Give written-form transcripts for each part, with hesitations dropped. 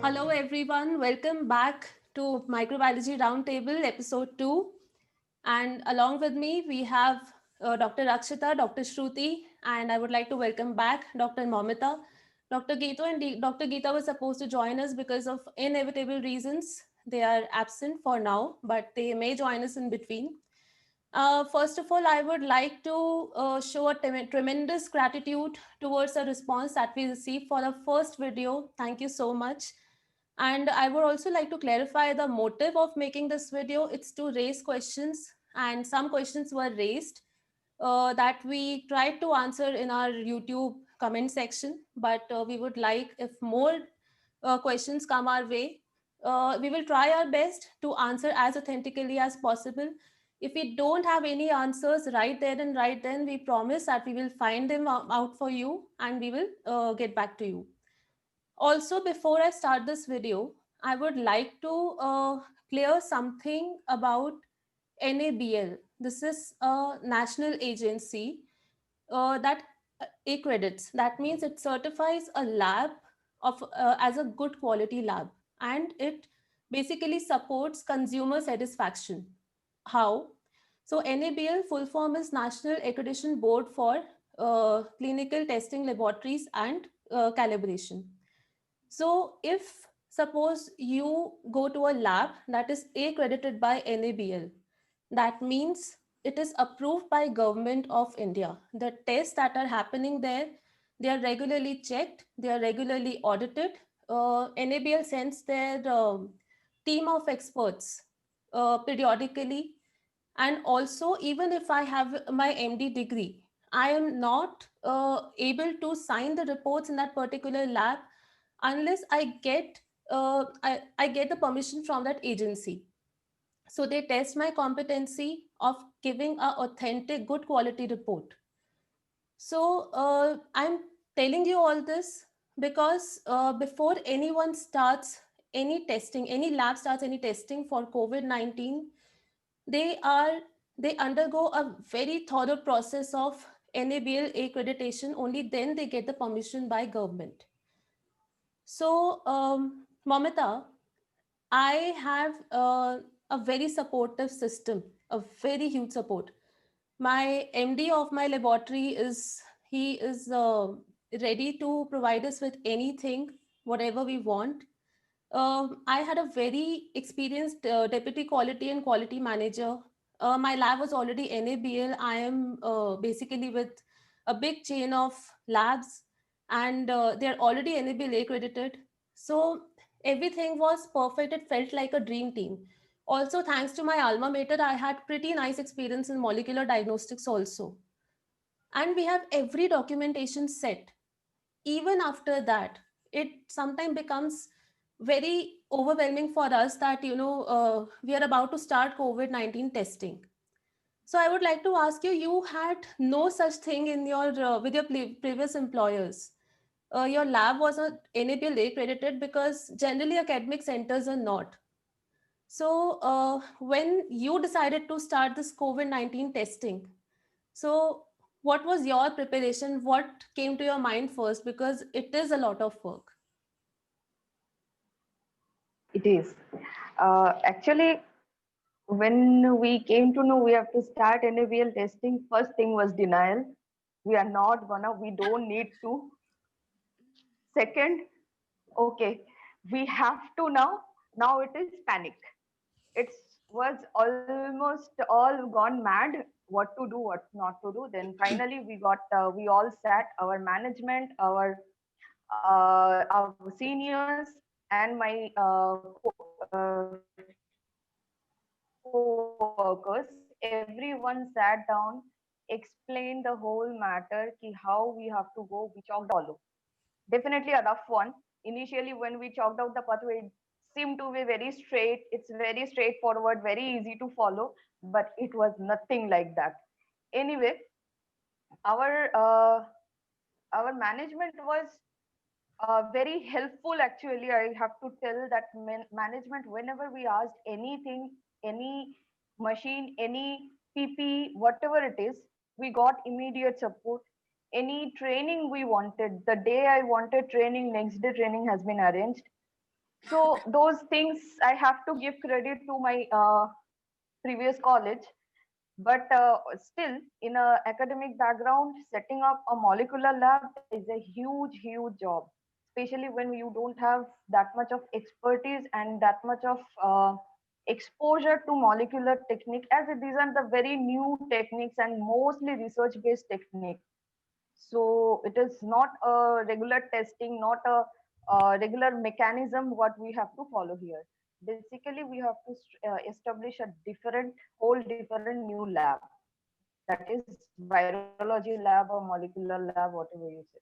Hello everyone, welcome back to Microbiology Roundtable episode 2. And along with me, we have Dr. Rakshita, Dr. Shruti, and I would like to welcome back Dr. Momita. Dr. Geeta and Dr. Geeta was supposed to join us because of inevitable reasons. They are absent for now, but they may join us in between. First of all, I would like to show a tremendous gratitude towards the response that we received for the first video. Thank you so much. And I would also like to clarify the motive of making this video. It's to raise questions, and some questions were raised that we tried to answer in our YouTube comment section. But we would like if more questions come our way, we will try our best to answer as authentically as possible. If we don't have any answers right there and right then, we promise that we will find them out for you and we will get back to you. Also, before I start this video, I would like to clear something about NABL. This is a national agency that accredits. That means it certifies a lab of as a good quality lab, and it basically supports consumer satisfaction. How? So NABL full form is National Accreditation Board for Clinical Testing Laboratories and Calibration. So if suppose you go to a lab that is accredited by NABL, that means it is approved by Government of India. The tests that are happening there, they are regularly checked, they are regularly audited. NABL sends their team of experts periodically. And also, even if I have my MD degree, I am not able to sign the reports in that particular lab unless I get the permission from that agency. So they test my competency of giving a authentic, good quality report. So I'm telling you all this because before anyone starts any testing, any lab starts any testing for COVID-19, they are they undergo a very thorough process of NABL accreditation. Only then they get the permission by government. So, Mamita, I have a very supportive system, a very huge support. My MD of my laboratory is ready to provide us with anything, whatever we want. I had a very experienced deputy quality and quality manager. My lab was already NABL. I am basically with a big chain of labs, and they're already NABL accredited. So everything was perfect. It felt like a dream team. Also, thanks to my alma mater, I had pretty nice experience in molecular diagnostics also. And we have every documentation set. Even after that, it sometimes becomes very overwhelming for us that we are about to start COVID-19 testing. So I would like to ask you, you had no such thing in your with your previous employers. Your lab was not NABL accredited because generally academic centers are not. So when you decided to start this COVID-19 testing, so what was your preparation? What came to your mind first? Because it is a lot of work. It is. Actually, when we came to know we have to start NABL testing, first thing was denial. We are not gonna, we don't need to. Second, okay, we have to now. Now it is panic. It was almost all gone mad. What to do, what not to do. Then finally, we all sat, our management, our seniors, and my co-workers, everyone sat down, explained the whole matter, ki how we have to go. We chalked follow. Definitely a rough one. Initially, when we chalked out the pathway, it seemed to be very straight. It's very straightforward, very easy to follow, but it was nothing like that. Anyway, our uh, our management was very helpful. Actually, I have to tell that management, whenever we asked anything, any machine, any PP, whatever it is, we got immediate support. Any training we wanted, the day I wanted training, next day training has been arranged. So those things I have to give credit to my previous college. But still, in a academic background, setting up a molecular lab is a huge job, especially when you don't have that much of expertise and that much of exposure to molecular technique, as these are the very new techniques and mostly research based technique. So it is not a regular testing, not a regular mechanism what we have to follow here. Basically, we have to establish a different, whole different new lab, that is virology lab or molecular lab, whatever you say.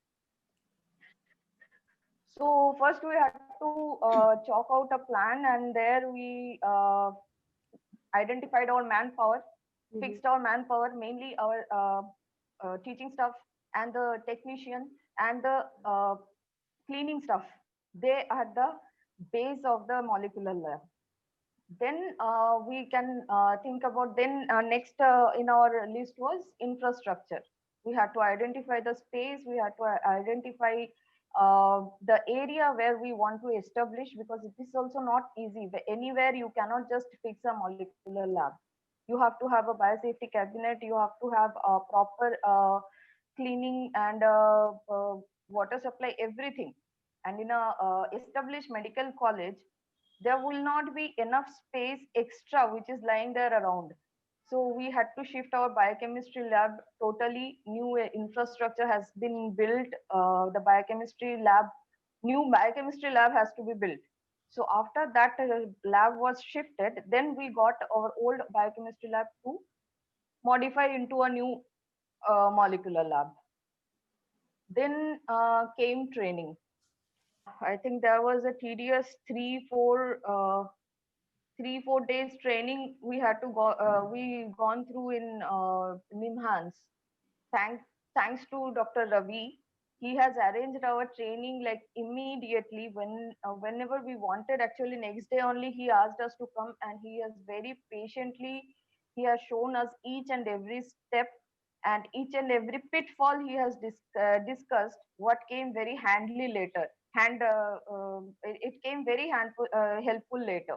So first we had to chalk out a plan, and there we identified our manpower, fixed our manpower, mainly our teaching staff and the technician and the cleaning stuff. They are the base of the molecular lab. Then we can think about, then next in our list was infrastructure. We had to identify the space, we had to identify the area where we want to establish, because it is also not easy. Anywhere you cannot just fix a molecular lab. You have to have a biosafety cabinet, you have to have a proper cleaning and water supply, everything. And in a established medical college, there will not be enough space extra which is lying there around. So we had to shift our biochemistry lab totally. New infrastructure has been built. The biochemistry lab, new biochemistry lab has to be built. So after that lab was shifted, then we got our old biochemistry lab to modify into a new molecular lab. Then came training. I think there was a tedious 3-4 days training we had to go. We gone through in Nimhans. Thanks, thanks to Dr. Ravi, he has arranged our training like immediately. Whenever we wanted, actually next day only he asked us to come, and he has very patiently, he has shown us each and every step and each and every pitfall he has discussed. What came very handily later, it came very helpful later.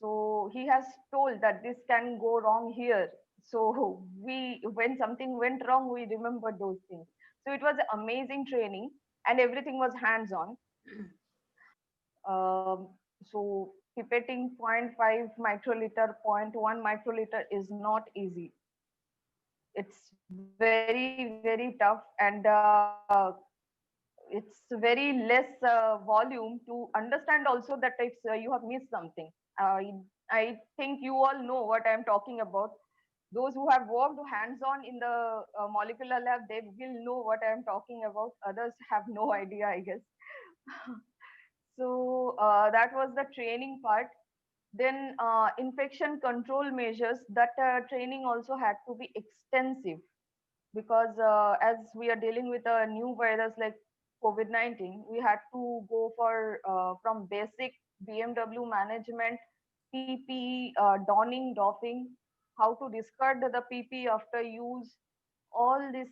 So he has told that this can go wrong here. So we, when something went wrong, we remembered those things. So it was amazing training, and everything was hands on. So pipetting zero point 0.5 microliter, zero point 0.1 microliter is not easy. It's very tough, and it's very less volume to understand also that if you have missed something. I think you all know what I'm talking about. Those who have worked hands-on in the molecular lab, they will know what I'm talking about. Others have no idea, I guess. So that was the training part. Then infection control measures, that training also had to be extensive, because as we are dealing with a new virus like COVID-19, we had to go for from basic BMW management, PPE, donning, doffing, how to discard the PPE after use, all this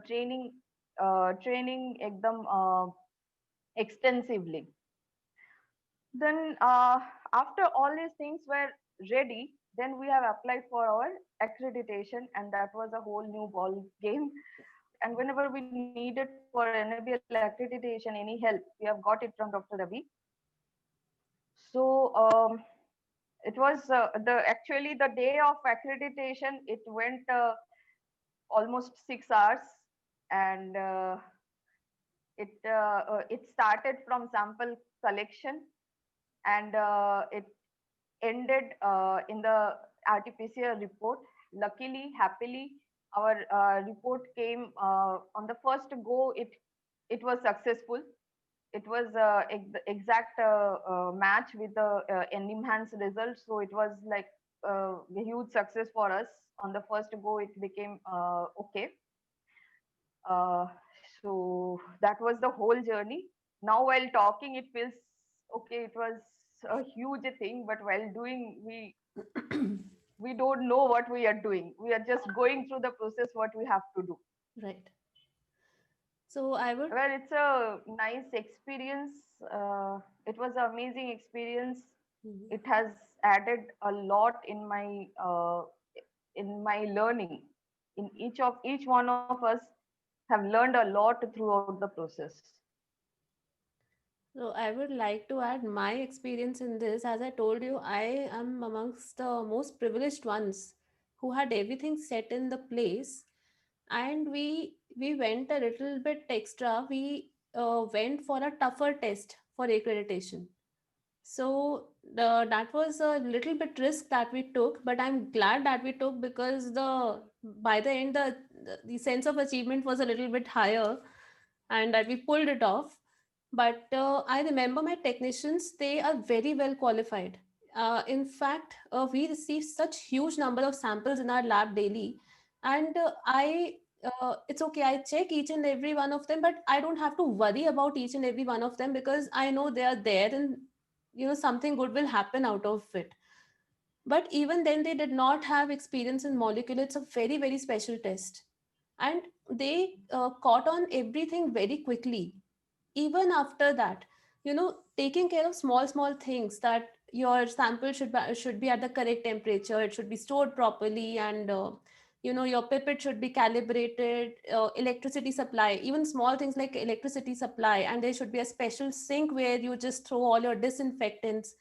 training ekdam extensively. Then after all these things were ready, then we have applied for our accreditation, and that was a whole new ball game. And whenever we needed for NABL accreditation, any help, we have got it from Dr. Ravi. So it was the actually the day of accreditation. It went almost 6 hours, and it started from sample collection, and it ended in the RT-PCR report. Luckily, happily, our report came on the first go. It was successful. It was exact match with the enhanced results. So it was like a huge success for us. On the first go, it became okay. Uh, so that was the whole journey. Now, while talking, it feels okay. It was a huge thing, but while doing, we don't know what we are doing. We are just going through the process what we have to do. Right. So I would. Well, it's a nice experience. It was an amazing experience. Mhm. It has added a lot in my learning. In each one of us have learned a lot throughout the process. So I would like to add my experience in this. As I told you, I am amongst the most privileged ones who had everything set in the place, and we went a little bit extra. We went for a tougher test for accreditation. So that was a little bit risk that we took, but I'm glad that we took, because the by the end the sense of achievement was a little bit higher, and that we pulled it off. But I remember my technicians; they are very well qualified. In fact, we receive such huge number of samples in our lab daily, and I. It's okay. I check each and every one of them, but I don't have to worry about each and every one of them, because I know they are there, and something good will happen out of it. But even then, they did not have experience in molecular. It's a very, very special test, and they caught on everything very quickly. Even after that, taking care of small things, that your sample should be at the correct temperature, it should be stored properly, and your pipette should be calibrated, electricity supply, even small things like electricity supply, and there should be a special sink where you just throw all your disinfectants.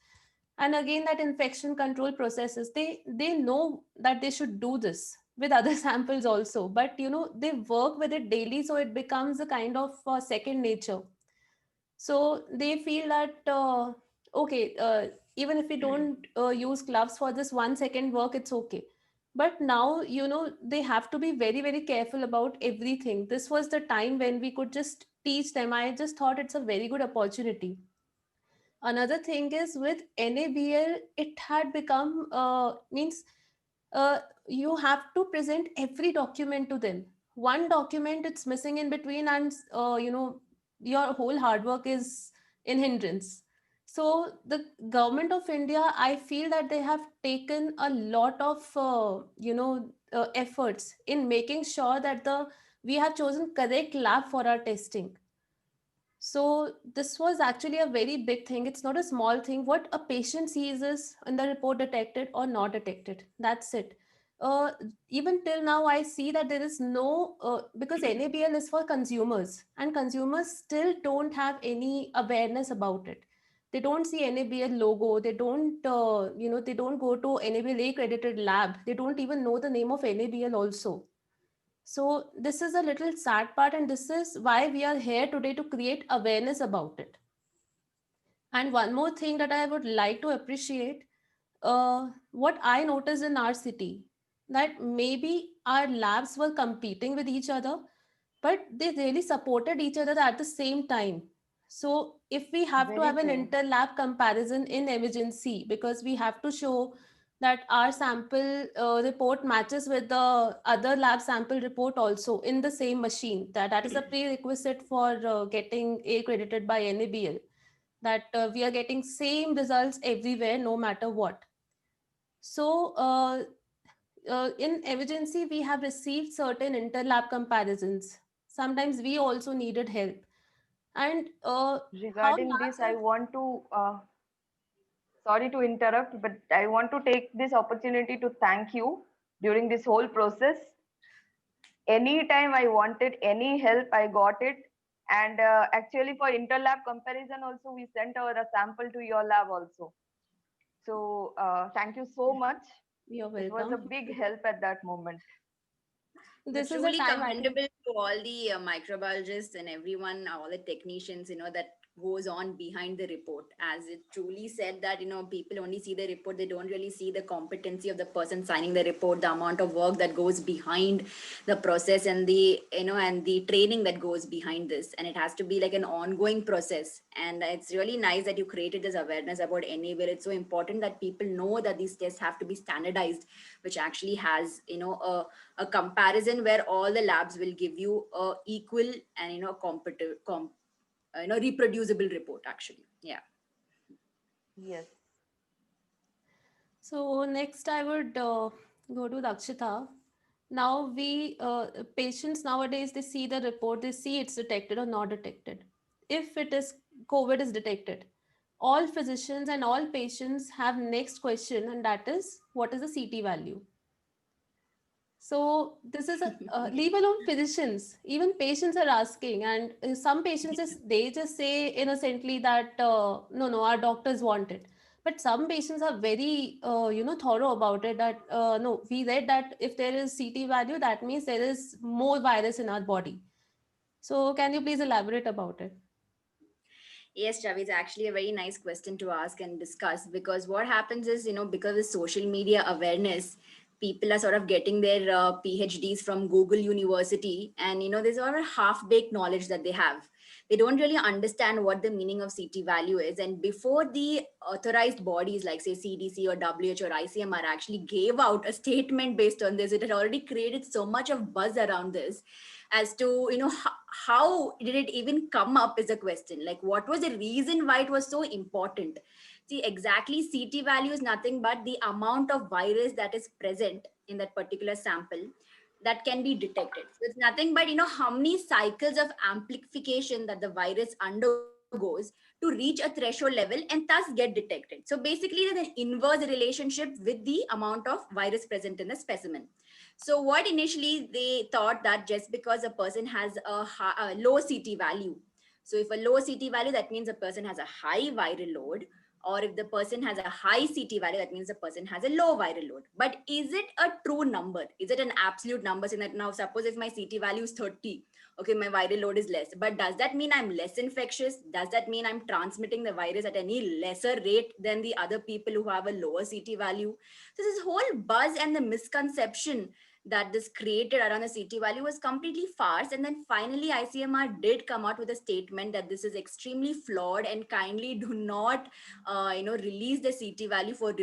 And again, that infection control processes, they know that they should do this with other samples also, but they work with it daily, so it becomes a kind of second nature. So they feel that okay, even if we don't use gloves for this 1 second work, it's okay. But now they have to be very, very careful about everything. This was the time when we could just teach them. I just thought it's a very good opportunity. Another thing is, with NABL, it had become means you have to present every document to them. One document it's missing in between, and your whole hard work is in hindrance. So the government of India, I feel that they have taken a lot of efforts in making sure that the we have chosen correct lab for our testing. So this was actually a very big thing. It's not a small thing. What a patient sees is in the report, detected or not detected. That's it. Uh, Even till now, I see that there is no because NABL is for consumers, and consumers still don't have any awareness about it. They don't see NABL logo. They don't they don't go to NABL accredited lab. They don't even know the name of NABL also. So, this is a little sad part, and this is why we are here today, to create awareness about it. And one more thing that I would like to appreciate, what I noticed in our city, that maybe our labs were competing with each other, but they really supported each other at the same time. So if we have to Very have an true. inter-lab comparison in emergency, because we have to show that our sample report matches with the other lab sample report also in the same machine, that is a prerequisite for getting accredited by NABL, that we are getting same results everywhere, no matter what. So in emergency, we have received certain interlab comparisons. Sometimes we also needed help. And how Regarding this, labs I have. want to sorry to interrupt, but I want to take this opportunity to thank you during this whole process. Anytime I wanted any help, I got it. And actually, for interlab comparison, also we sent our sample to your lab also. So thank you so much. You're It was a welcome. big help at that moment. No, This is a truly time I think. commendable to all the microbiologists and everyone, all the technicians, that goes on behind the report. As it truly said that, people only see the report, they don't really see the competency of the person signing the report, the amount of work that goes behind the process, and and the training that goes behind this. And it has to be like an ongoing process. And it's really nice that you created this awareness about NABL. It's so important that people know that these tests have to be standardized, which actually has, a comparison where all the labs will give you a equal and competitive reproducible report actually. Yeah. Yes. So next I would go to Dakshita. Now patients nowadays, they see the report, they see it's detected or not detected. If it is COVID is detected, all physicians and all patients have next question, and that is, what is the CT value? So this is a leave alone physicians, even patients are asking, and some patients just say innocently that no, our doctors want it. But some patients are very thorough about it. That no, we read that if there is CT value, that means there is more virus in our body. So can you please elaborate about it? Yes, Chavi, it's actually a very nice question to ask and discuss, because what happens is, because of social media awareness, people are sort of getting their PhDs from Google University, and there's a lot of half-baked knowledge that they have. They don't really understand what the meaning of CT value is, and before the authorized bodies like say CDC or WHO or ICMR actually gave out a statement based on this, it had already created so much of buzz around this as to how did it even come up is a question. Like, what was the reason why it was so important? See, exactly, CT value is nothing but the amount of virus that is present in that particular sample that can be detected. So it's nothing but how many cycles of amplification that the virus undergoes to reach a threshold level and thus get detected. So basically there's an inverse relationship with the amount of virus present in the specimen. So what initially they thought that just because a person has a low CT value, so if a low CT value, that means a person has a high viral load, or if the person has a high CT value, that means the person has a low viral load. But is it a true number? Is it an absolute number? So that now suppose if my CT value is 30, okay, my viral load is less. But does that mean I'm less infectious? Does that mean I'm transmitting the virus at any lesser rate than the other people who have a lower CT value? So this whole buzz and the misconception that this created around the CT value was completely farce. And then finally, ICMR did come out with a statement that this is extremely flawed and kindly do not, release the CT value for,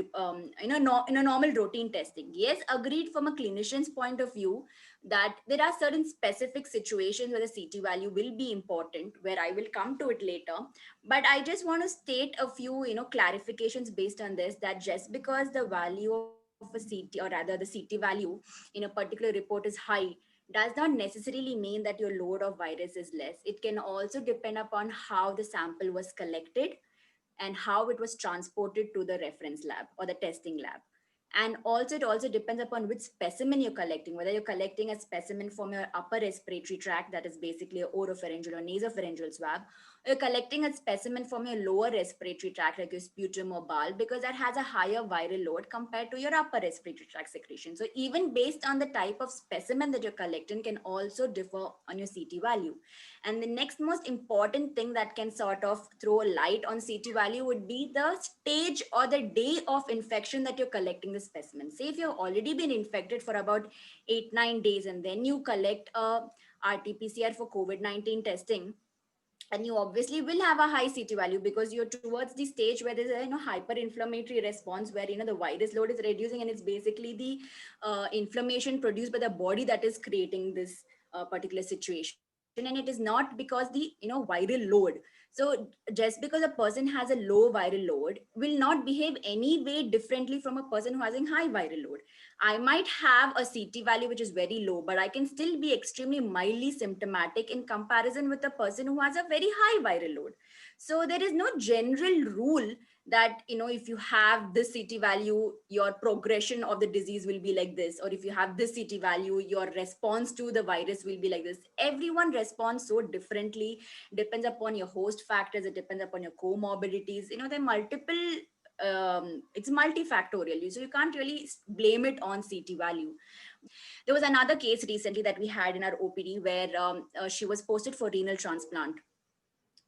normal routine testing. Yes, agreed from a clinician's point of view that there are certain specific situations where the CT value will be important, where I will come to it later. But I just want to state a few, clarifications based on this, that just because the value of a CT, or rather the CT value in a particular report is high, does not necessarily mean that your load of virus is less. It can also depend upon how the sample was collected and how it was transported to the reference lab or the testing lab. And also, it also depends upon which specimen you're collecting, whether you're collecting a specimen from your upper respiratory tract, that is basically a oropharyngeal or nasopharyngeal swab, or you're collecting a specimen from your lower respiratory tract, like your sputum or bowel, because that has a higher viral load compared to your upper respiratory tract secretion. So even based on the type of specimen that you're collecting can also differ on your CT value. And the next most important thing that can sort of throw a light on CT value would be the stage or the day of infection that you're collecting the specimen. Say if you've already been infected for about 8-9 days and then you collect a RT-PCR for COVID-19 testing, and you obviously will have a high CT value because you're towards the stage where there's a hyperinflammatory response where the virus load is reducing, and it's basically the inflammation produced by the body that is creating this particular situation, and it is not because the viral load. So just because a person has a low viral load will not behave any way differently from a person who has a high viral load. I might have a CT value which is very low, but I can still be extremely mildly symptomatic in comparison with a person who has a very high viral load. So there is no general rule that if you have this CT value, your progression of the disease will be like this, or if you have this CT value, your response to the virus will be like this. Everyone responds so differently, depends upon your host factors, it depends upon your comorbidities. There are multiple, it's multifactorial, so you can't really blame it on CT value. There was another case recently that we had in our OPD where she was posted for renal transplant,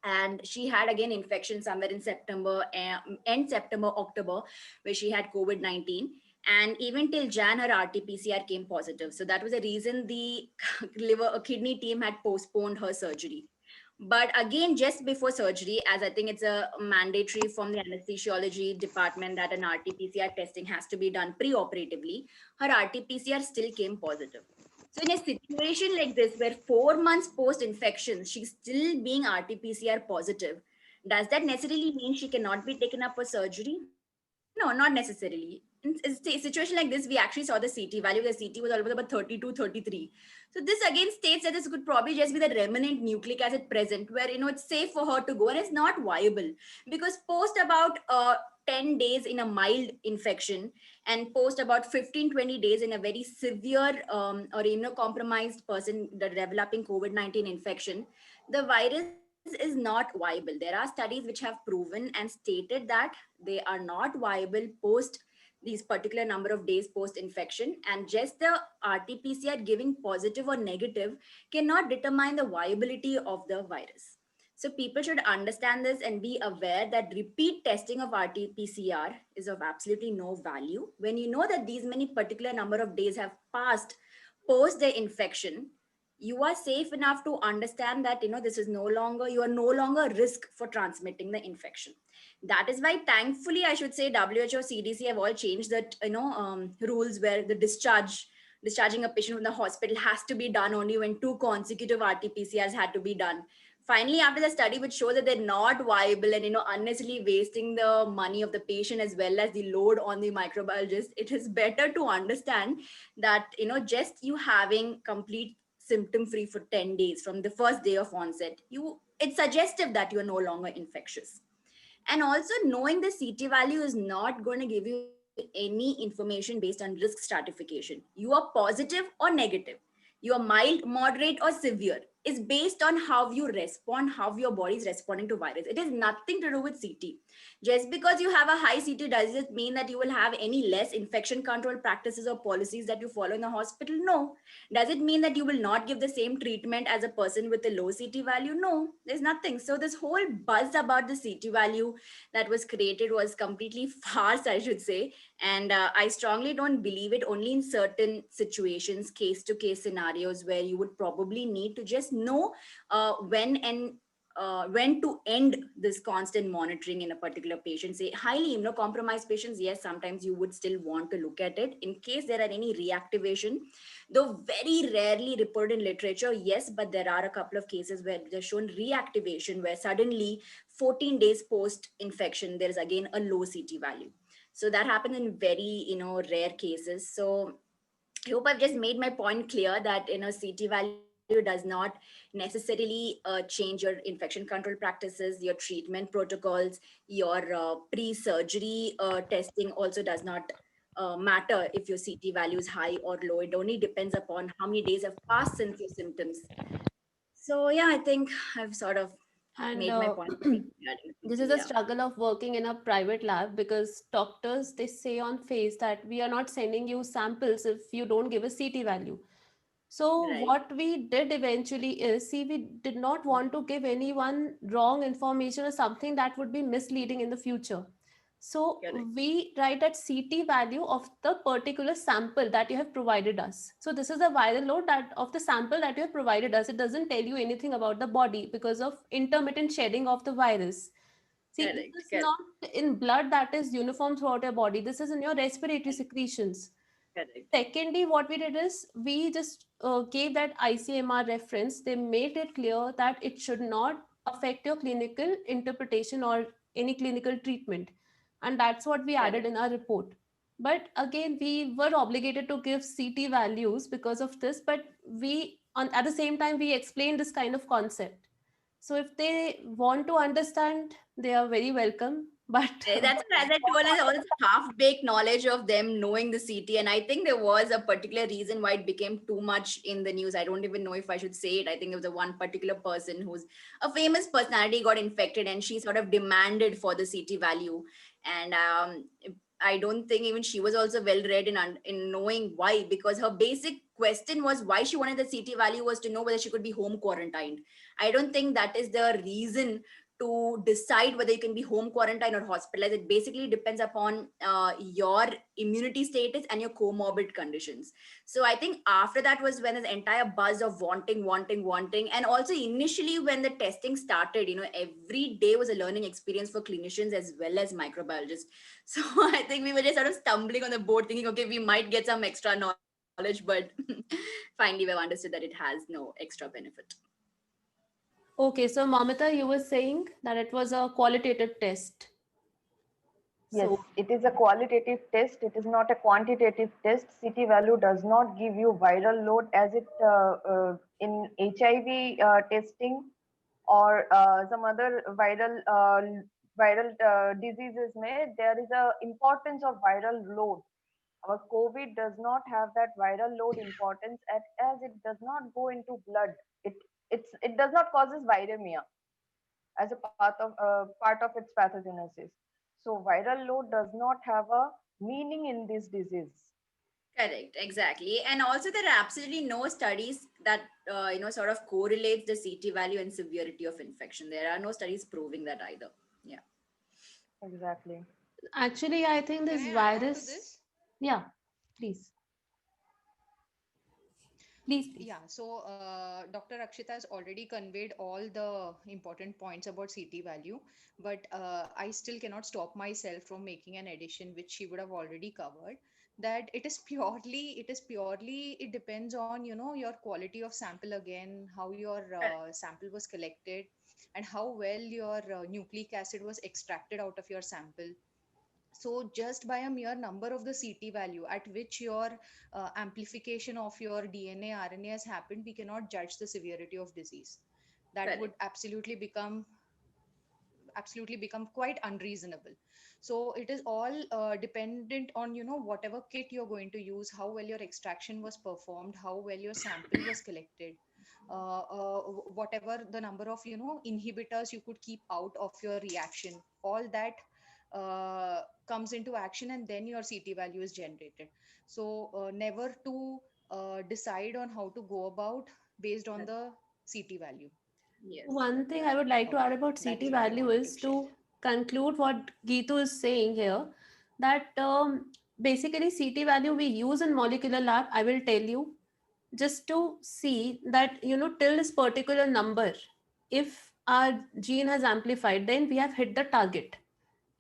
and she had again infection somewhere in September, end September, October, where she had COVID-19. And even till Jan, her RT-PCR came positive. So that was the reason the kidney team had postponed her surgery. But again, just before surgery, as I think it's a mandatory from the anesthesiology department that an RT-PCR testing has to be done pre-operatively, her RT-PCR still came positive. So in a situation like this, where 4 months post-infection, she's still being RT-PCR positive, does that necessarily mean she cannot be taken up for surgery? No, not necessarily. a situation like this, we actually saw the CT value. The CT was almost about 32, 33. So this again states that this could probably just be the remnant nucleic acid present, where it's safe for her to go, and it's not viable because post about 10 days in a mild infection and post about 15-20 days in a very severe or immunocompromised person developing COVID-19 infection, the virus is not viable. There are studies which have proven and stated that they are not viable post these particular number of days post infection, and just the RT-PCR giving positive or negative cannot determine the viability of the virus. So people should understand this and be aware that repeat testing of RT-PCR is of absolutely no value. When you know that these many particular number of days have passed post the infection, you are safe enough to understand that this is no longer, you are no longer a risk for transmitting the infection. That is why, thankfully, I should say, WHO, CDC have all changed that rules where the discharging a patient from the hospital has to be done only when 2 consecutive RT-PCRs had to be done. Finally, after the study which shows that they're not viable and unnecessarily wasting the money of the patient as well as the load on the microbiologist, it is better to understand that just you having complete symptom free for 10 days from the first day of onset, it's suggestive that you are no longer infectious. And also, knowing the CT value is not going to give you any information based on risk stratification. You are positive or negative, you are mild, moderate, or severe, is based on how you respond, how your body is responding to virus. It has nothing to do with CT. Just because you have a high CT, does it mean that you will have any less infection control practices or policies that you follow in the hospital? No. Does it mean that you will not give the same treatment as a person with a low CT value? No, there's nothing. So this whole buzz about the CT value that was created was completely farce, I should say. And I strongly don't believe it, only in certain situations, case to case scenarios where you would probably need to just know when to end this constant monitoring in a particular patient. Say highly immunocompromised patients, yes, sometimes you would still want to look at it in case there are any reactivation, though very rarely reported in literature, yes, but there are a couple of cases where they've shown reactivation where suddenly 14 days post infection there is again a low CT value. So that happens in very rare cases. So I hope I've just made my point clear that CT value does not necessarily change your infection control practices, your treatment protocols, your pre-surgery testing also does not matter if your CT value is high or low. It only depends upon how many days have passed since your symptoms. So yeah, I think I've sort of And made my point pretty clear. this is a Yeah. struggle of working in a private lab because doctors, they say on face that we are not sending you samples if you don't give a CT value. So Right. what we did eventually is, see, we did not want to give anyone wrong information or something that would be misleading in the future. So Correct. we write that CT value of the particular sample that you have provided us. So this is a viral load that of the sample that you have provided us. It doesn't tell you anything about the body because of intermittent shedding of the virus. See, this Correct. is Correct. not in blood that is uniform throughout your body. This is in your respiratory secretions. Correct. Secondly, what we did is we just gave that ICMR reference. They made it clear that it should not affect your clinical interpretation or any clinical treatment. And that's what we added Correct. in our report. But again, we were obligated to give CT values because of this, but at the same time, we explained this kind of concept. So if they want to understand, they are very welcome. But That's what, as I told, is all this half-baked knowledge of them knowing the CT. And I think there was a particular reason why it became too much in the news. I don't even know if I should say it. I think it was a one particular person who's a famous personality got infected and she sort of demanded for the CT value. And I don't think even she was also well read in knowing why, because her basic question was why she wanted the CT value was to know whether she could be home quarantined. I don't think that is the reason to decide whether you can be home quarantined or hospitalized. It basically depends upon your immunity status and your comorbid conditions. So I think after that was when this entire buzz of wanting. And also initially when the testing started, every day was a learning experience for clinicians as well as microbiologists. So I think we were just sort of stumbling on the board thinking, okay, we might get some extra knowledge, but finally we've understood that it has no extra benefit. okay, so Mamita, you were saying that it was a qualitative test. Yes, So it is a qualitative test. It is not a quantitative test. CT value does not give you viral load as it in HIV testing or some other viral diseases. May there is a importance of viral load. Our COVID does not have that viral load importance as it does not go into blood. It does not causes viremia as a part of its pathogenesis. So viral load does not have a meaning in this disease. Correct, exactly. And also there are absolutely no studies that sort of correlates the CT value and severity of infection. There are no studies proving that either. Yeah. Exactly. actually, I think Can this I add on to virus. this? Yeah, please, please, please. Yeah, so Dr. Akshita has already conveyed all the important points about CT value, but I still cannot stop myself from making an addition which she would have already covered. That it depends on, you know, your quality of sample again, how your sample was collected, and how well your nucleic acid was extracted out of your sample. So just by a mere number of the CT value at which your amplification of your DNA RNA has happened, we cannot judge the severity of disease. That would Correct. absolutely become quite unreasonable. So it is all dependent on, you know, whatever kit you're going to use, how well your extraction was performed, how well your sample was collected, whatever the number of, you know, inhibitors you could keep out of your reaction, all that comes into action, and then your CT value is generated. So never to decide on how to go about based on the CT value. Yes. One thing I would like to add Okay, about that CT is what I value wanted to is share. to conclude what Geetu is saying here, that basically CT value we use in molecular lab, I will tell you, just to see that, you know, till this particular number, if our gene has amplified, then we have hit the target.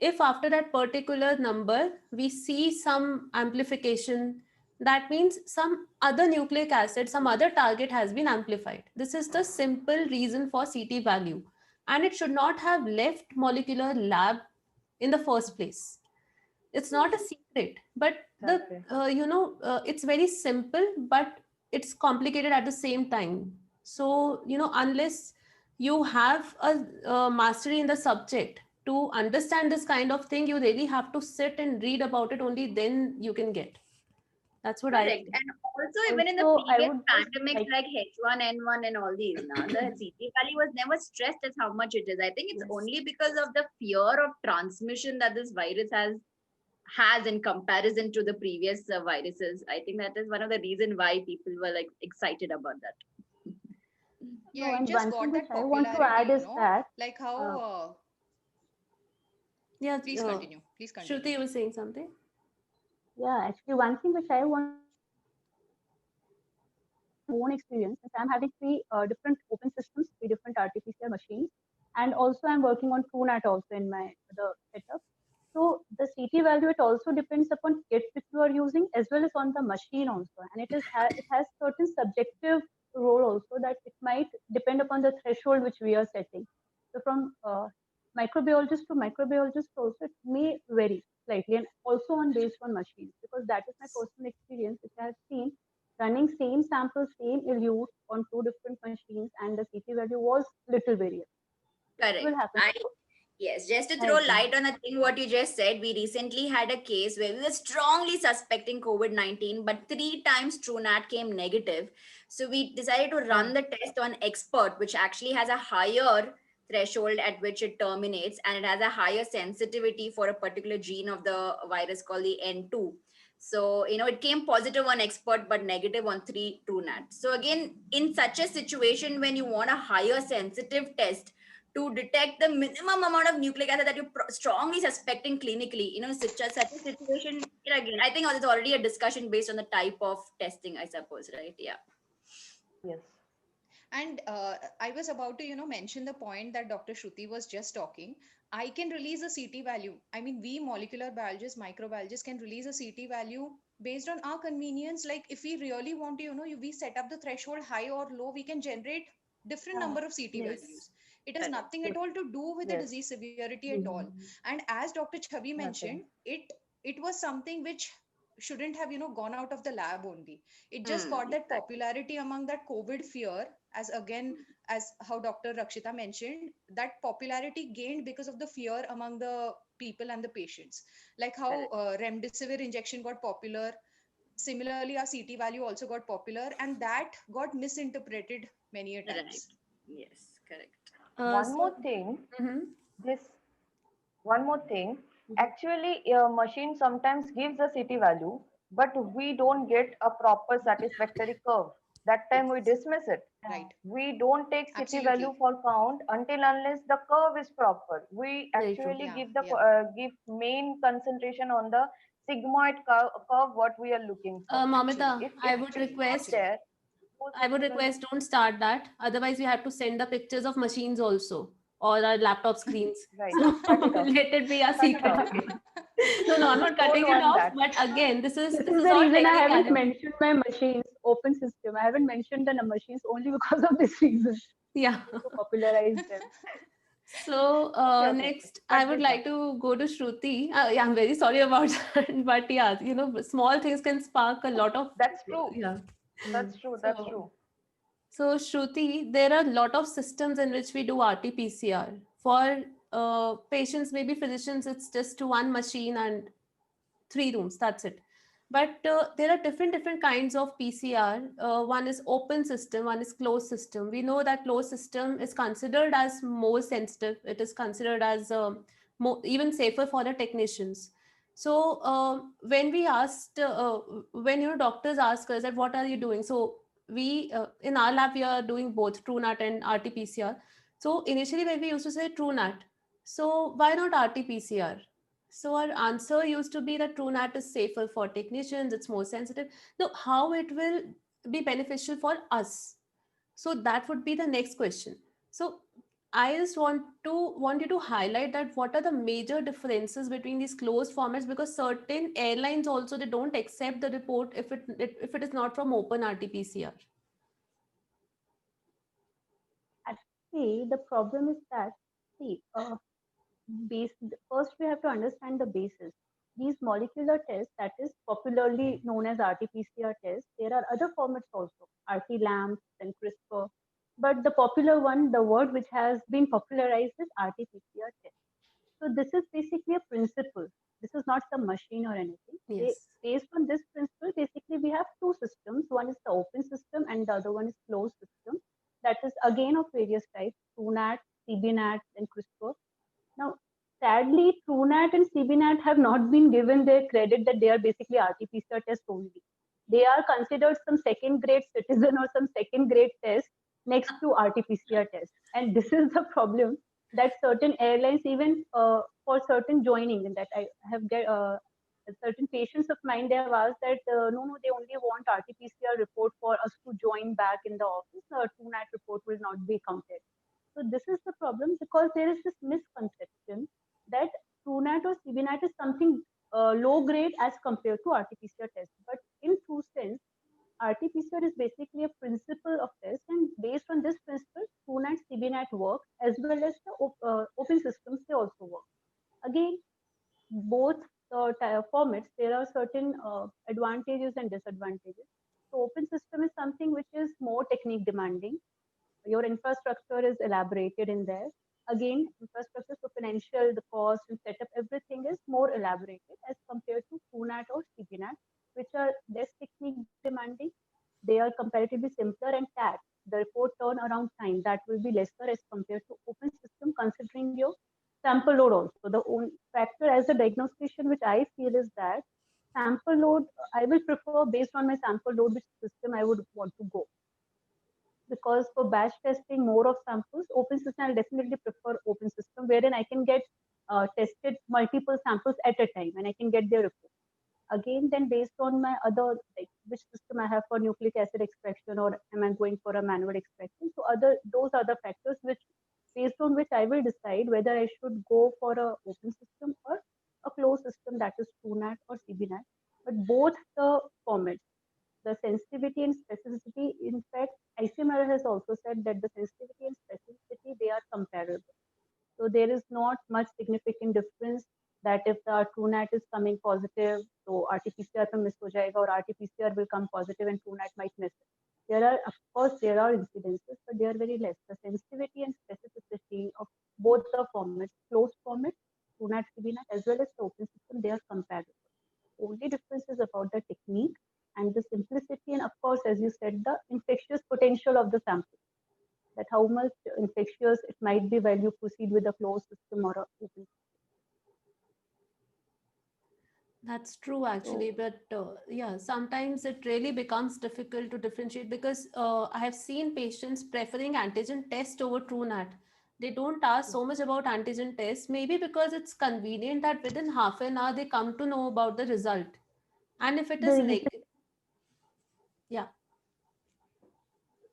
If after that particular number we see some amplification, that means some other nucleic acid, some other target has been amplified. This is the simple reason for CT value, and it should not have left molecular lab in the first place. It's not a secret, but the Exactly. it's very simple, but it's complicated at the same time. So, you know, unless you have a mastery in the subject to understand this kind of thing, you really have to sit and read about it, only then you can get. That's what I Correct. think. And also, even in the Also, I previous would just pandemics like, like H1N1 and all these, now the CT value was never stressed as how much it is. I think it's Yes. only because of the fear of transmission that this virus has in comparison to the previous viruses. I think that is one of the reason why people were like excited about that. Yeah, no, it and just one thing got which that I want to popularity, add you is know, that, like how uh, Yeah, please continue, please Shruti, continue. you were saying something? yeah, actually, one thing which I want own experience, since I'm having different open systems, three different RT-PCR machines, and also I'm working on TrueNAT also in my other setup. So the CT value, it also depends upon kit which you are using as well as on the machine also, and it has certain subjective role also, that it might depend upon the threshold which we are setting. So from microbiologist to microbiologist also, it may vary slightly, and also on based on machines, because that is my personal experience which I have seen running same sample, same elute on two different machines, and the CT value was little variable. It will Correct. happen. So Yes, just to I throw agree. light on the thing what you just said, we recently had a case where we were strongly suspecting COVID-19, but 3 times TrueNAT came negative. So we decided to Yeah. run the test on Expert, which actually has a higher threshold at which it terminates, and it has a higher sensitivity for a particular gene of the virus called the N2. So, it came positive on Expert but negative on 3 TrueNAT. So again, in such a situation, when you want a higher sensitive test, to detect the minimum amount of nucleic acid that you're strongly suspecting clinically, such a situation, again, I think it's already a discussion based on the type of testing, I suppose, right? Yeah. Yes. And I was about to, you know, mention the point that Dr. Shruti was just talking. I can release a CT value. I mean, we molecular biologists, microbiologists can release a CT value based on our convenience. Like if we really want to, you know, we set up the threshold high or low, we can generate different Yeah. number of CT Yes. values. It has Correct. nothing at all to do with the Yes. disease severity at all. And as Dr. Chavi mentioned, Nothing. it was something which shouldn't have, gone out of the lab only. It just got that Exactly. popularity among that COVID fear, as again, as how Dr. Rakshita mentioned, that popularity gained because of the fear among the people and the patients. Like how Correct. remdesivir injection got popular. Similarly, our CT value also got popular, and that got misinterpreted many a Right. times. Yes, correct. One So, more thing, mhm. this one more thing. Mhm. Actually, a machine sometimes gives a CT value, but we don't get a proper satisfactory curve. That time we Yes. dismiss it. Right. We don't take CT value Absolutely. for count until unless the curve is proper. We Very true. actually Yeah. give the Yeah. give main concentration on the sigmoid curve what we are looking for. Momita, If I it's would not request, there, suppose I would CT value. request don't start that. Otherwise, we have to send the pictures of machines also or our laptop screens. Right, So cut it off. let it be a Cut it secret off. again. No, no, I'm not Don't cutting it want off. that. But again, this is This this is is the all reason I haven't technicality. mentioned my machines open system. I haven't mentioned the machines only because of this reason, Yeah. to popularize them. So Okay, okay. next, I Cut would this off. like to go to Shruti. Yeah, I'm very sorry about that, but yeah, small things can spark a lot of That's true. yeah. That's true. That's So true. So, Shruti, there are a lot of systems in which we do RT-PCR. For patients, maybe physicians, it's just one machine and 3 rooms. That's it. But there are different kinds of PCR. One is open system, one is closed system. We know that closed system is considered as more sensitive. It is considered as even safer for the technicians. So when we asked, when doctors ask us that what are you doing, so we in our lab we are doing both TrueNAT and RT-PCR. So initially when we used to say TrueNAT, so why not RT-PCR? So our answer used to be that TrueNAT is safer for technicians, it's more sensitive. Now, how it will be beneficial for us? So that would be the next question. So I just want you to highlight that what are the major differences between these closed formats, because certain airlines also they don't accept the report if it is not from open RT-PCR. Actually, the problem is that, see, base, first we have to understand the basis. These molecular tests, that is popularly known as RT-PCR tests, there are other formats also, RT-LAMP and CRISPR. But the popular one, the word which has been popularized is RT-PCR test. So this is basically a principle. This is not some machine or anything. Yes. Based on this principle, basically we have two systems. One is the open system and the other one is closed system. That is again of various types, TrueNAT, CBNAT, and CRISPR. Now, sadly, TrueNAT and CBNAT have not been given their credit that they are basically RT-PCR tests only. They are considered some second grade citizen or some second grade test next to RT-PCR test. And this is the problem that certain airlines, even for certain joining, and that I have get certain patients of mine, they have asked that no, no, they only want RT-PCR report for us to join back in the office. The TrueNAT report will not be counted. So this is the problem because there is this misconception that TrueNAT or CBNAT is something low grade as compared to RT-PCR test. But in true sense, RT-PCR is basically a principle of test, and based on this principle, TrueNAT, CBNAT work as well as the open systems they also work. Again, both formats there are certain advantages and disadvantages. So open system is something which is more technique demanding, your infrastructure is elaborated in there. Again, infrastructure, so financial, the cost and setup, everything is more elaborated as compared to TrueNAT or CBNAT, which are less technique demanding. They are comparatively simpler and TAT, the report turnaround time, that will be lesser as compared to open system, considering your sample load also. The only factor as a diagnostician, which I feel is that sample load, I will prefer based on my sample load, which system I would want to go, because for batch testing more of samples, open system I'll definitely prefer open system wherein I can get tested multiple samples at a time and I can get their report. Again, then based on my other, like which system I have for nucleic acid extraction or am I going for a manual extraction. So those are the factors which based on which I will decide whether I should go for a open system or a closed system, that is TrueNAT or CBNAT. But both the formats, the sensitivity and specificity, in fact, ICMR has also said that the sensitivity and specificity, they they are comparable. So there is not much significant difference that if the TrueNAT is coming positive, so RT-PCR पे miss हो जाएगा और RT-PCR will come positive and TrueNAT might miss it. There are, of course, there are incidences, but they are very less. The sensitivity and specificity of both the formats, closed format, TrueNAT, CBNAT, as well as the open system, they are comparable. Only difference is about the technique and the simplicity, and of course, as you said, the infectious potential of the sample. That how much infectious it might be while you proceed with a closed system or a open. That's true, actually, but yeah, sometimes it really becomes difficult to differentiate because I have seen patients preferring antigen test over TrueNAT. They don't ask so much about antigen test, maybe because it's convenient that within half an hour they come to know about the result. And if it The is reason, yeah,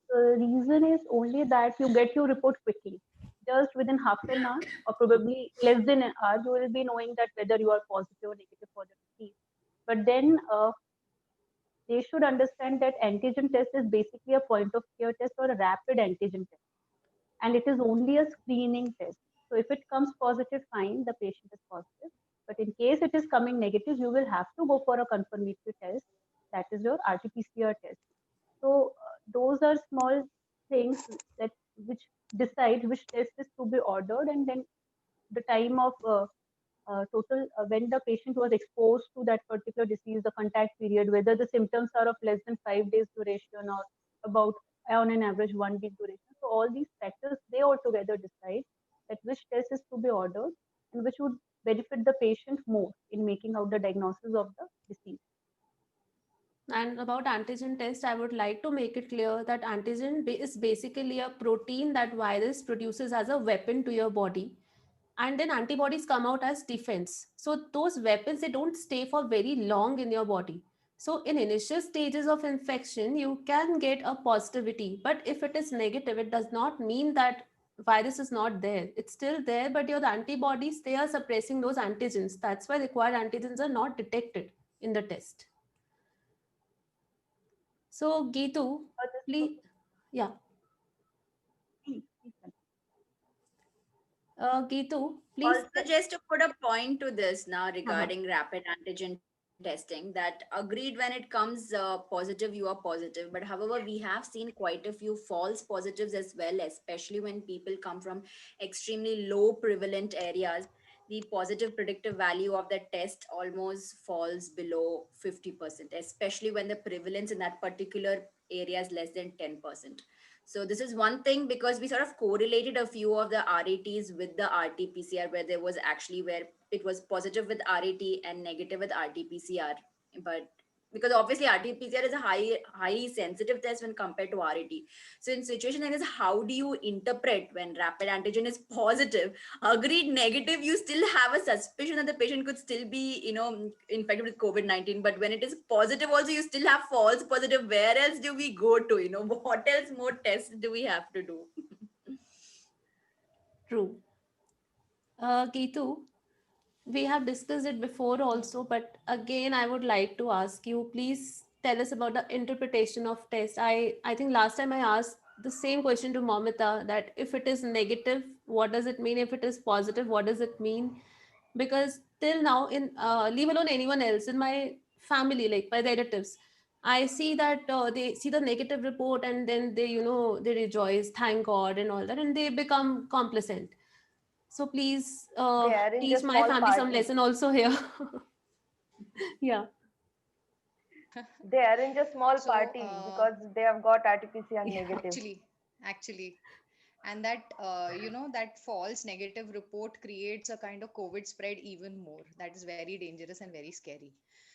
the reason is only that you get your report quickly. Just within half an hour or probably less than an hour, you will be knowing that whether you are positive or negative for the disease. But then they should understand that antigen test is basically a point of care test or a rapid antigen test. And it is only a screening test. So if it comes positive, fine, the patient is positive. But in case it is coming negative, you will have to go for a confirmatory test. That is your RT-PCR test. So those are small things that which decide which test is to be ordered, and then the time of total when the patient was exposed to that particular disease, the contact period, whether the symptoms are of less than 5 days duration or about on an average 1 week duration. So all these factors they altogether decide that which test is to be ordered and which would benefit the patient more in making out the diagnosis of the disease. and about antigen test, I would like to make it clear that is basically a protein that virus produces as a weapon to your body. And then antibodies come out as defense. So those weapons, they don't stay for very long in your body. So in initial stages of infection, you can get a positivity. But if it is negative, it does not mean that virus is not there. It's still there, but your antibodies, they are suppressing those antigens. That's why required antigens are not detected in the test. So Geetu, But this please, yeah, please, Geetu, please. Also, just to put a point to this now Uh-huh. regarding rapid antigen testing, that agreed when it comes positive, you are positive. But however, we have seen quite a few false positives as well, especially when people come from extremely low prevalent areas. The positive predictive value of the test almost falls below 50%, especially when the prevalence in that particular area is less than 10%. So this is one thing, because we sort of correlated a few of the RATs with the RT-PCR, where there was actually where it was positive with RAT and negative with RT-PCR. But because obviously RT-PCR is a highly sensitive test when compared to RAT. So in situation like this, how do you interpret when rapid antigen is positive? Agreed, negative, you still have a suspicion that the patient could still be, infected with COVID-19. But when it is positive also, you still have false positive. Where else do we go to? What else more tests do we have to do? True. Geetu, we have discussed it before also, but again, I would like to ask you, please tell us about the interpretation of test. I think last time I asked the same question to Momita, that if it is negative, what does it mean? If it is positive, what does it mean? Because till now, in leave alone anyone else in my family, like my relatives, I see that they see the negative report and then they, they rejoice, thank God and all that, and they become complacent. So please They arrange a teach my small family some party. lesson also here. Yeah, They arrange a small So, party because they have got RT-PCR yeah, negative. actually, and that that false negative report creates a kind of COVID spread even more. That is very dangerous and very scary.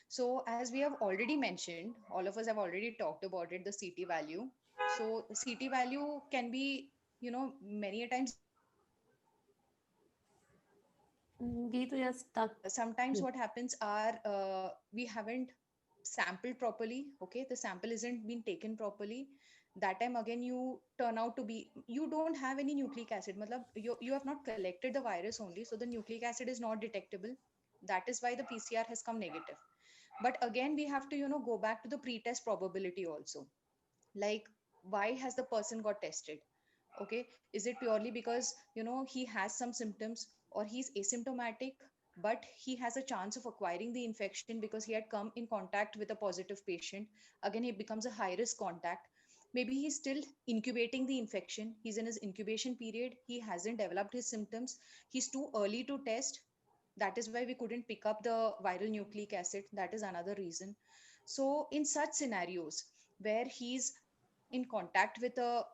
So, as we have already mentioned, all of us have already talked about it, the CT value. So, CT value can be, many a times deceiving. Geetu, you're stuck. Sometimes what happens are we haven't sampled properly. Okay, the sample isn't been taken properly. That time again you turn out to be, you don't have any nucleic acid. Matlab, you have not collected the virus only, so the nucleic acid is not detectable. That is why the PCR has come negative. But again we have to go back to the pre-test probability also. Like, why has the person got tested? Okay, is it purely because he has some symptoms, or he's asymptomatic but he has a chance of acquiring the infection because he had come in contact with a positive patient? Again, he becomes a high risk contact. Maybe he's still incubating the infection, he's in his incubation period, he hasn't developed his symptoms, he's too early to test. That is why we couldn't pick up the viral nucleic acid. That is another reason. So in such scenarios where he's in contact with a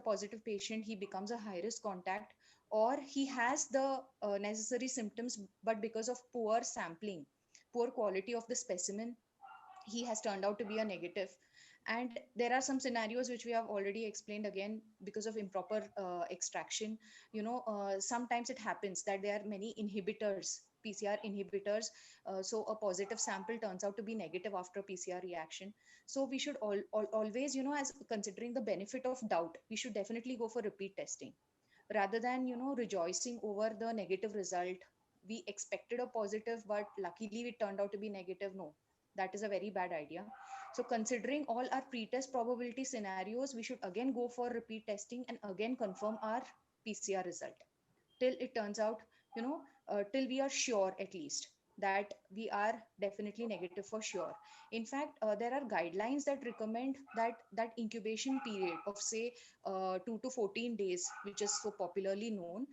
positive patient, he becomes a high risk contact, or he has the necessary symptoms, but because of poor sampling, poor quality of the specimen, he has turned out to be a negative. And there are some scenarios which we have already explained, again because of improper extraction. Sometimes it happens that there are many inhibitors, PCR inhibitors. So a positive sample turns out to be negative after a PCR reaction. So we should always, as considering the benefit of doubt, we should definitely go for repeat testing rather than rejoicing over the negative result. We expected a positive, but luckily it turned out to be negative. No, that is a very bad idea. So considering all our pretest probability scenarios, we should again go for repeat testing and again confirm our PCR result till it turns out, till we are sure at least that we are definitely negative for sure. In fact, there are guidelines that recommend that incubation period of say 2 to 14 days, which is so popularly known,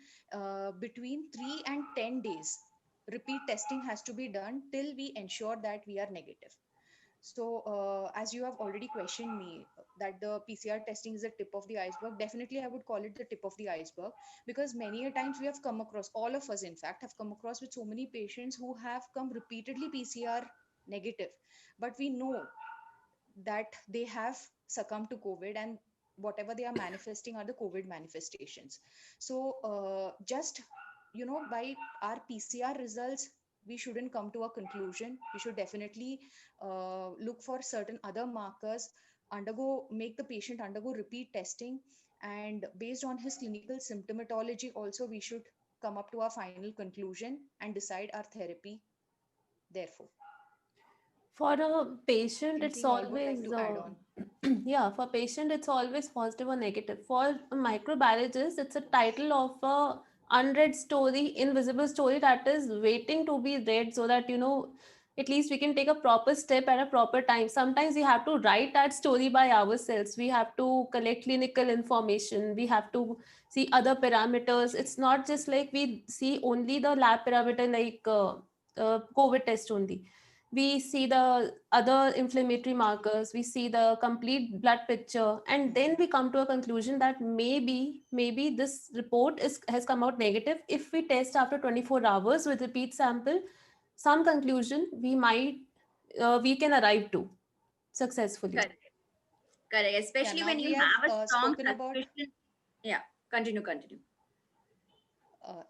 between 3 and 10 days repeat testing has to be done till we ensure that we are negative. So, as you have already questioned me that the PCR testing is the tip of the iceberg, definitely I would call it the tip of the iceberg, because many a times we have come across, all of us in fact, have come across with so many patients who have come repeatedly PCR negative, but we know that they have succumbed to COVID, and whatever they are manifesting are the COVID manifestations. So, just by our PCR results, we shouldn't come to a conclusion. We should definitely look for certain other markers, make the patient undergo repeat testing, and based on his clinical symptomatology, also we should come up to our final conclusion and decide our therapy. Therefore, For a patient, it's anything you would like always, to add on? yeah, for patient, it's always positive or negative. For a microbiologist, it's a title of a unread story, invisible story that is waiting to be read so that, at least we can take a proper step at a proper time. Sometimes we have to write that story by ourselves. We have to collect clinical information. We have to see other parameters. It's not just like we see only the lab parameter like COVID test only. We see the other inflammatory markers, we see the complete blood picture, and then we come to a conclusion that maybe this report has come out negative. If we test after 24 hours with repeat sample, some conclusion we can arrive to successfully. Correct. Correct. Yeah, Especially now when we you have have a strong spoken about suspicion. Yeah. Continue.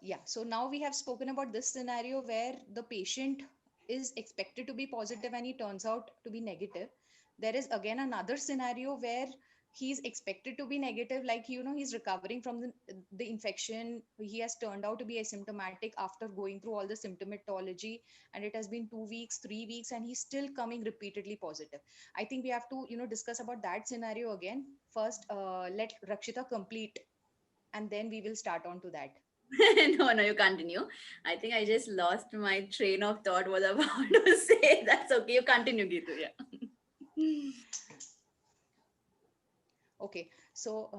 yeah, so now we have spoken about this scenario where the patient is expected to be positive and he turns out to be negative. There is again another scenario where he's expected to be negative, like he's recovering from the infection, he has turned out to be asymptomatic after going through all the symptomatology, and it has been 2 weeks, 3 weeks, and he's still coming repeatedly positive. I think we have to discuss about that scenario again. First, let Rakshita complete, and then we will start on to that. No, you continue. I think I just lost my train of thought. Was about to say. That's okay. You continue, Gitu. Yeah. Okay, so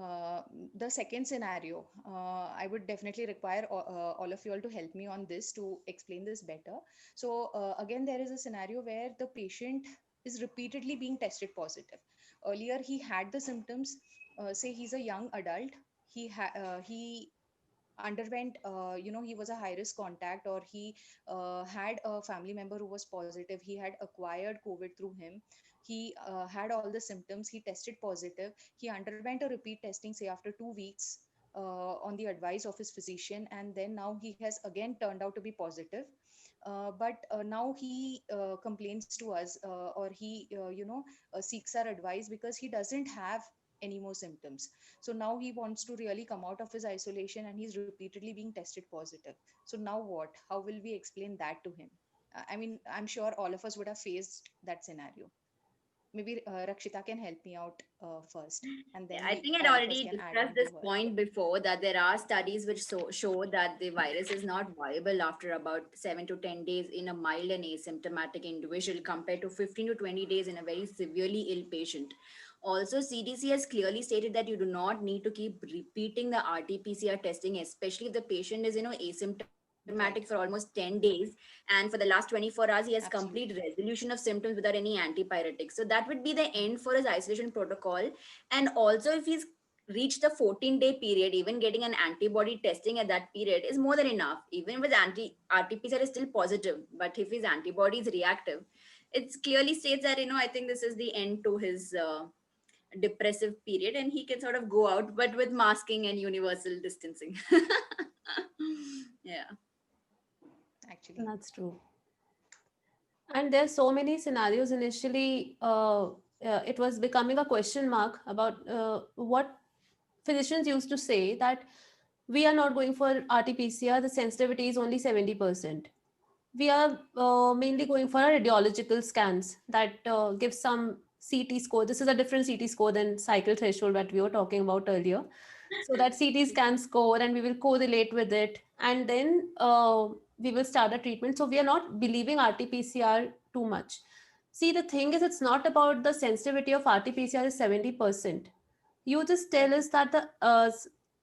the second scenario, I would definitely require all of you all to help me on this to explain this better. So again, there is a scenario where the patient is repeatedly being tested positive. Earlier, he had the symptoms. Say he's a young adult. He underwent, he was a high risk contact, or he had a family member who was positive, he had acquired COVID through him, he had all the symptoms, he tested positive, he underwent a repeat testing say after 2 weeks on the advice of his physician, and then now he has again turned out to be positive. But now he complains to us, or he seeks our advice because he doesn't have any more symptoms. So now he wants to really come out of his isolation, and he's repeatedly being tested positive. So now what? How will we explain that to him? I mean, I'm sure all of us would have faced that scenario. maybe Rakshita can help me out first, and Yeah, then I we think I'd all of us already can add discussed on to this her. point before that there are studies which show that the virus is not viable after about 7 to 10 days in a mild and asymptomatic individual compared to 15 to 20 days in a very severely ill patient. Also, CDC has clearly stated that you do not need to keep repeating the RT-PCR testing, especially if the patient is, asymptomatic for Right. almost 10 days. And for the last 24 hours, he has complete Absolutely. resolution of symptoms without any antipyretics. So that would be the end for his isolation protocol. And also, if he's reached the 14-day period, even getting an antibody testing at that period is more than enough. Even with anti RT-PCR is still positive, but if his antibody is reactive, it clearly states that I think this is the end to his depressive period, and he can sort of go out, but with masking and universal distancing. Yeah. Actually. That's true. And there's so many scenarios. Initially, it was becoming a question mark about what physicians used to say, that we are not going for RT-PCR, the sensitivity is only 70%. We are mainly going for radiological scans that give some CT score. This is a different CT score than cycle threshold that we were talking about earlier. So that CT scan score, and we will correlate with it, and then we will start a treatment. So we are not believing RT-PCR too much. See, the thing is, it's not about the sensitivity of RT-PCR is 70%. You just tell us that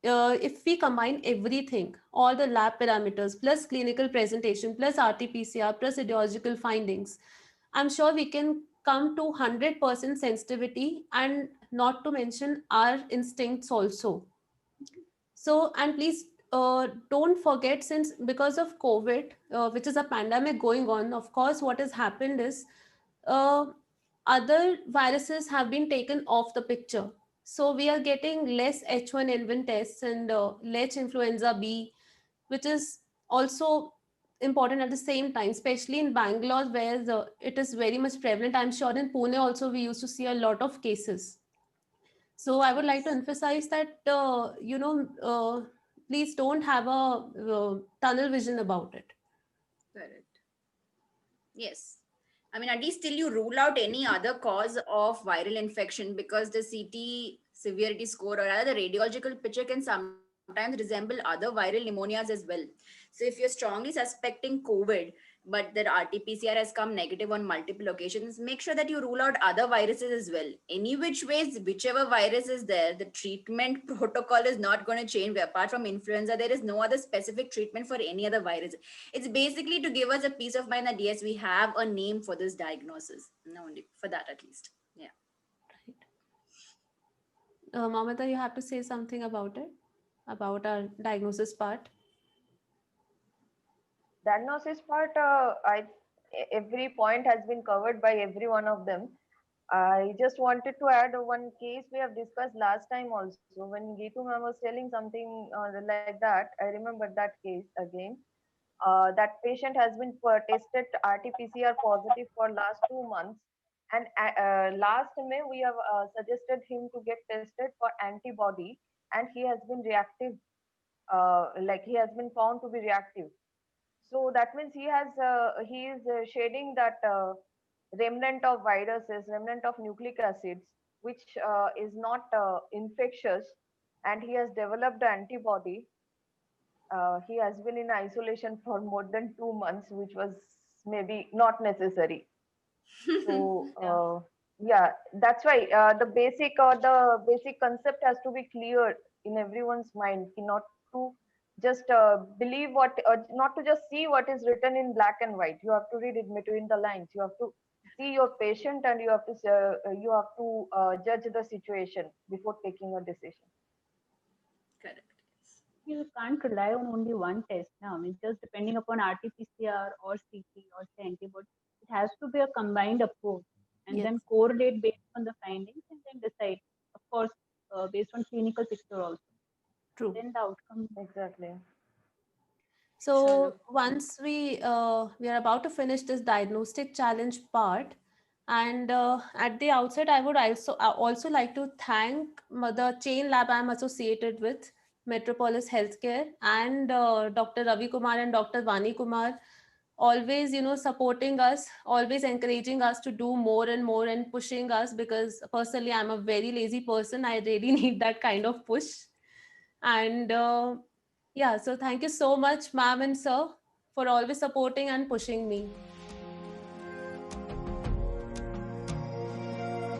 if we combine everything, all the lab parameters plus clinical presentation plus RT-PCR plus radiological findings, I'm sure we can come to 100% sensitivity, and not to mention our instincts also. So, and please don't forget, since because of COVID, which is a pandemic going on, of course, what has happened is uh, other viruses have been taken off the picture. So we are getting less H1N1 tests and less influenza B, which is also important at the same time, especially in Bangalore, where it is very much prevalent. I'm sure in Pune also we used to see a lot of cases. So I would like to Yes. emphasize that, please don't have a tunnel vision about it. Correct. Yes. I mean, at least till you rule out any other cause of viral infection, because the CT severity score or rather the radiological picture can sometimes resemble other viral pneumonias as well. So if you're strongly suspecting COVID, but that RT-PCR has come negative on multiple occasions, make sure that you rule out other viruses as well. Any which ways, whichever virus is there, the treatment protocol is not going to change. Apart from influenza, there is no other specific treatment for any other virus. It's basically to give us a peace of mind that yes, we have a name for this diagnosis. No, only for that at least. Yeah. Right. Mamata, you have to say something about it, about our diagnosis part. Diagnosis part, every point has been covered by every one of them. I just wanted to add one case we have discussed last time also, when Geetu ma'am was telling something like that. I remember that case again. That patient has been tested RT-PCR positive for last 2 months, and last May we have suggested him to get tested for antibody, and he has been reactive. Like he has been found to be reactive. So that means he is shedding that remnant of viruses, remnant of nucleic acids, which is not infectious, and he has developed the antibody. He has been in isolation for more than 2 months, which was maybe not necessary. So Yeah. yeah, that's why the basic concept has to be clear in everyone's mind, not to just believe not to just see what is written in black and white. You have to read it between the lines. You have to see your patient, and you have to judge the situation before taking a decision. Correct. You can't rely on only one test now. I mean, just depending upon RT-PCR or CT or say antibody, it has to be a combined approach and Yes, then correlate based on the findings and then decide, of course, based on clinical picture also. true. Then the outcome. Exactly. So Chalo. once we are about to finish this diagnostic challenge part, and at the outset, I would also like to thank the chain lab I'm associated with, Metropolis Healthcare, and Dr. Ravi Kumar and Dr. Vani Kumar, always, supporting us, always encouraging us to do more and more and pushing us, because personally I'm a very lazy person. I really need that kind of push. And yeah, so thank you so much, ma'am and sir, for always supporting and pushing me.